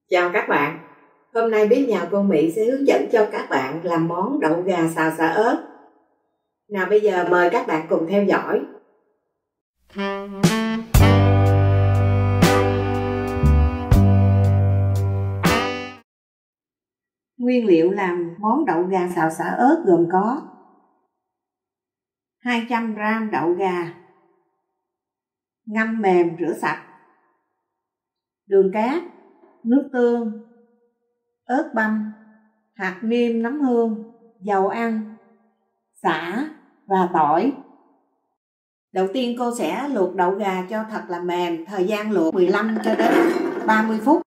Chào các bạn, hôm nay Bếp Nhà cô Mỹ sẽ hướng dẫn cho các bạn làm món đậu gà xào xả ớt. Nào bây giờ mời các bạn cùng theo dõi. Nguyên liệu làm món đậu gà xào xả ớt gồm có 200g đậu gà ngâm mềm rửa sạch, đường cát, nước tương, ớt băm, hạt nêm nấm hương, dầu ăn, sả và tỏi. Đầu tiên cô sẽ luộc đậu gà cho thật là mềm, thời gian luộc 15 cho đến 30 phút.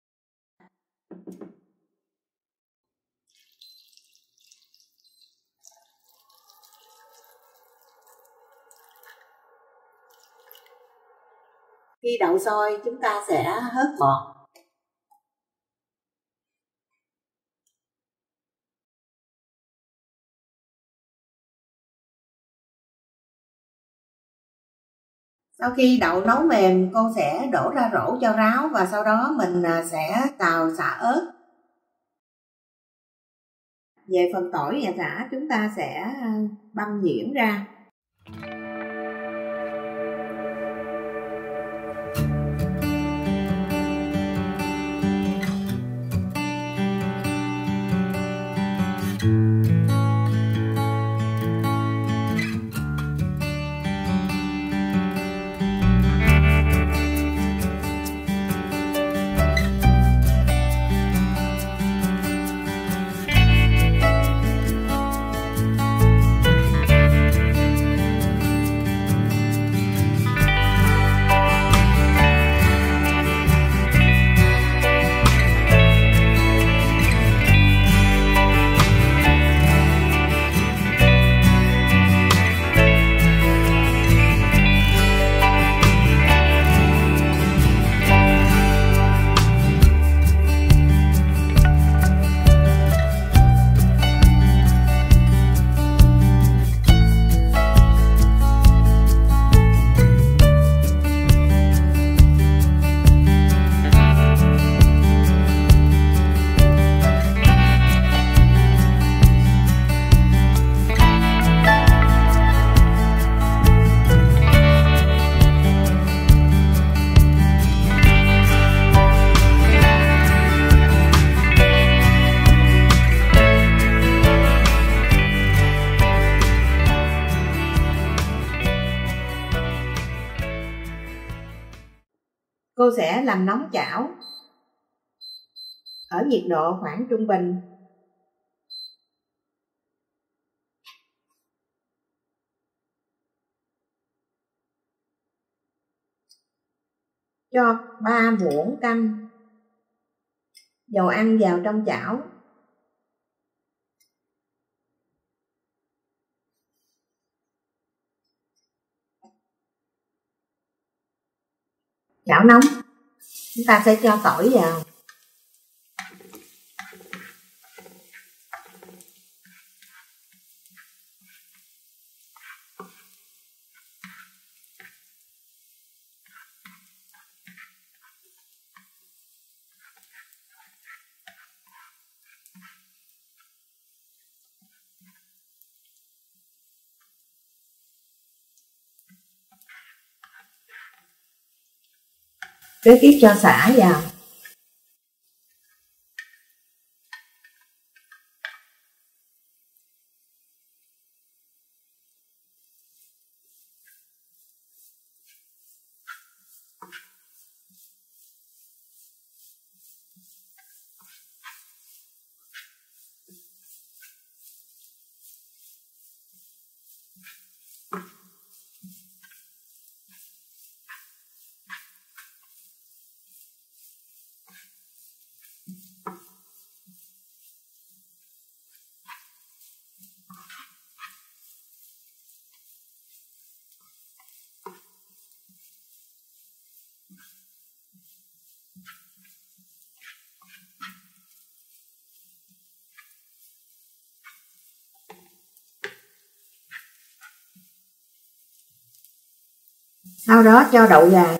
Khi đậu sôi chúng ta sẽ hớt bọt. Sau khi đậu nấu mềm, cô sẽ đổ ra rổ cho ráo và sau đó mình sẽ xào xả ớt. Về phần tỏi và sả chúng ta sẽ băm nhuyễn ra. Cô sẽ làm nóng chảo ở nhiệt độ khoảng trung bình. Cho 3 muỗng canh dầu ăn vào trong chảo. Chảo nóng, chúng ta sẽ cho tỏi vào. Kế tiếp cho sả vào. Sau đó cho đậu gà.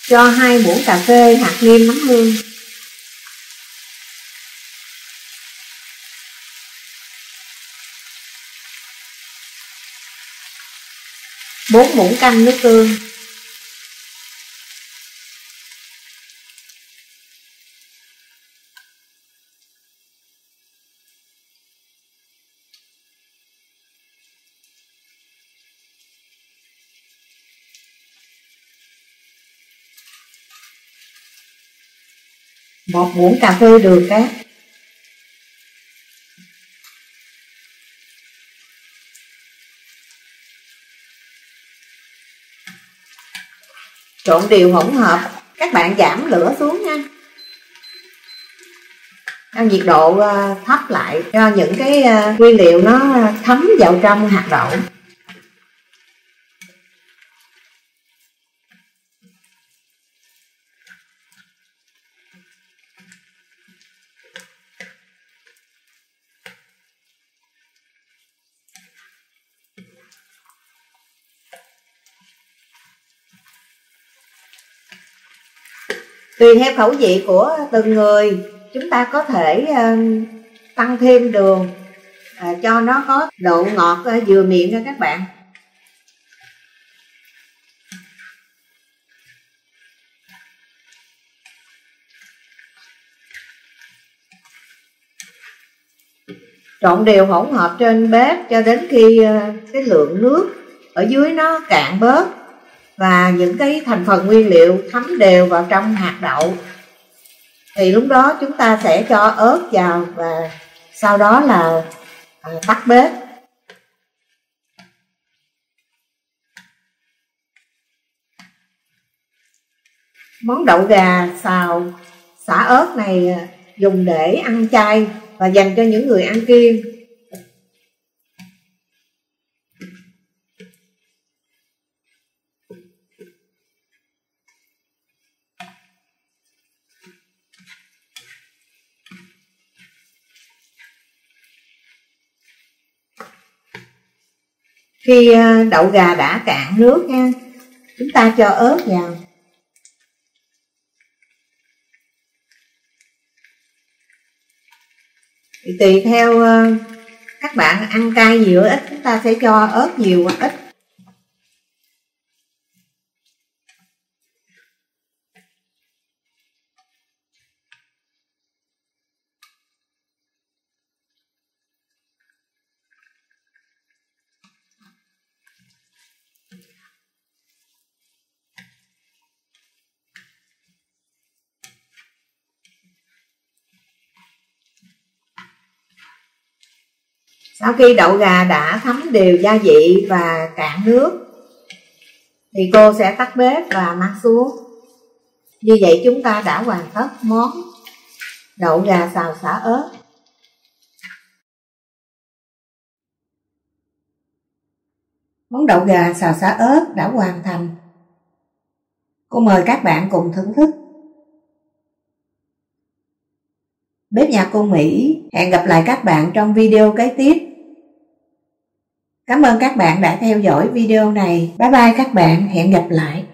Cho 2 muỗng cà phê hạt nêm nấm hương. 4 muỗng canh nước tương. Một muỗng cà phê đường cát. Trộn đều hỗn hợp. Các bạn giảm lửa xuống nha, cho nhiệt độ thấp lại, cho những cái nguyên liệu nó thấm vào trong hạt đậu. Tùy theo khẩu vị của từng người, chúng ta có thể tăng thêm đường cho nó có độ ngọt vừa miệng nha các bạn. Trộn đều hỗn hợp trên bếp cho đến khi cái lượng nước ở dưới nó cạn bớt và những cái thành phần nguyên liệu thấm đều vào trong hạt đậu. Thì lúc đó chúng ta sẽ cho ớt vào và sau đó là tắt bếp. Món đậu gà xào xả ớt này dùng để ăn chay và dành cho những người ăn kiêng. Khi đậu gà đã cạn nước nha, chúng ta cho ớt vào. Thì tùy theo các bạn ăn cay nhiều ít, chúng ta sẽ cho ớt nhiều hoặc ít. Sau khi đậu gà đã thấm đều gia vị và cạn nước thì cô sẽ tắt bếp và mang xuống. Như vậy chúng ta đã hoàn tất món đậu gà xào xả ớt. Món đậu gà xào xả ớt đã hoàn thành. Cô mời các bạn cùng thưởng thức. Bếp nhà cô Mỹ hẹn gặp lại các bạn trong video kế tiếp. Cảm ơn các bạn đã theo dõi video này. Bye bye các bạn, hẹn gặp lại.